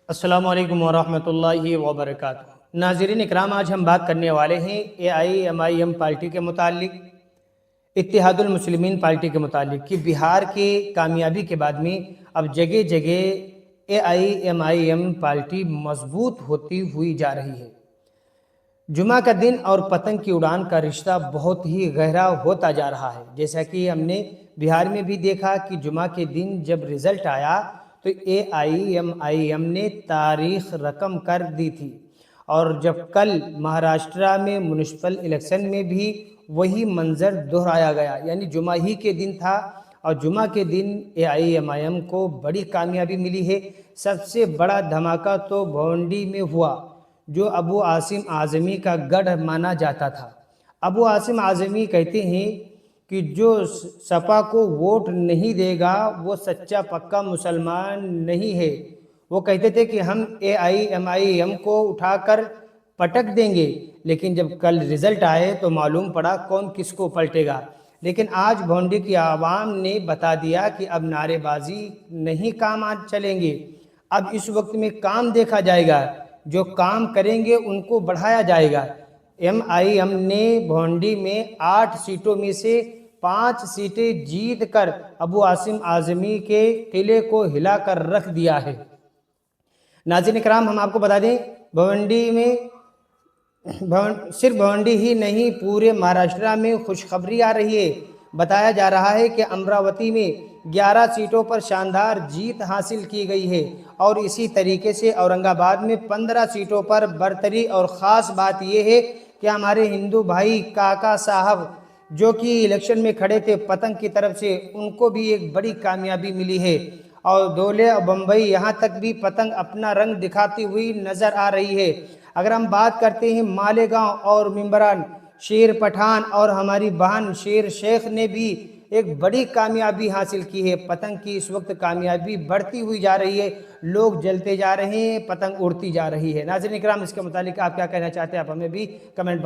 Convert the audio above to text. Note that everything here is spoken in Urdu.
السلام علیکم ورحمۃ اللہ وبرکاتہ۔ ناظرین اکرام، آج ہم بات کرنے والے ہیں AIMIM پارٹی کے متعلق، اتحاد المسلمین پارٹی کے متعلق، کہ بہار کے کامیابی کے بعد میں اب جگہ جگہ AIMIM پارٹی مضبوط ہوتی ہوئی جا رہی ہے۔ جمعہ کا دن اور پتنگ کی اڑان کا رشتہ بہت ہی گہرا ہوتا جا رہا ہے۔ جیسا کہ ہم نے بہار میں بھی دیکھا کہ جمعہ کے دن جب رزلٹ آیا تو AIMIM نے تاریخ رقم کر دی تھی، اور جب کل مہاراشٹرا میں میونسپل الیکشن میں بھی وہی منظر دہرایا گیا، یعنی جمعہ ہی کے دن تھا اور جمعہ کے دن AIMIM کو بڑی کامیابی ملی ہے۔ سب سے بڑا دھماکہ تو بھونڈی میں ہوا، جو ابو عاصم اعظمی کا گڑھ مانا جاتا تھا۔ ابو عاصم اعظمی کہتے ہیں کہ جو سپا کو ووٹ نہیں دے گا وہ سچا پکا مسلمان نہیں ہے۔ وہ کہتے تھے کہ ہم AIMIM کو اٹھا کر پٹک دیں گے، لیکن جب کل رزلٹ آئے تو معلوم پڑا کون کس کو پلٹے گا۔ لیکن آج بھونڈی کی عوام نے بتا دیا کہ اب نعرے بازی نہیں کام چلیں گے، اب اس وقت میں کام دیکھا جائے گا، جو کام کریں گے ان کو بڑھایا جائے گا۔ MIM نے بھونڈی میں 8 سیٹوں میں سے 5 سیٹیں جیت کر ابو عاصم اعظمی کے قلعے کو ہلا کر رکھ دیا ہے۔ ناظرین کرام، ہم آپ کو بتا دیں، بھونڈی میں صرف بھونڈی ہی نہیں، پورے مہاراشٹرا میں خوشخبری آ رہی ہے۔ بتایا جا رہا ہے کہ امراوتی میں 11 سیٹوں پر شاندار جیت حاصل کی گئی ہے، اور اسی طریقے سے اورنگ آباد میں 15 سیٹوں پر برتری، اور خاص بات یہ ہے کہ ہمارے ہندو بھائی کاکا صاحب جو کہ الیکشن میں کھڑے تھے پتنگ کی طرف سے، ان کو بھی ایک بڑی کامیابی ملی ہے، اور دھولے اور بمبئی یہاں تک بھی پتنگ اپنا رنگ دکھاتی ہوئی نظر آ رہی ہے۔ اگر ہم بات کرتے ہیں مالیگاؤں اور ممبران، شیر پٹھان اور ہماری بہن شیر شیخ نے بھی ایک بڑی کامیابی حاصل کی ہے۔ پتنگ کی اس وقت کامیابی بڑھتی ہوئی جا رہی ہے، لوگ جلتے جا رہے ہیں، پتنگ اڑتی جا رہی ہے۔ ناظرین اکرام، اس کے متعلق آپ کیا کہنا چاہتے ہیں؟ آپ ہمیں بھی کمنٹ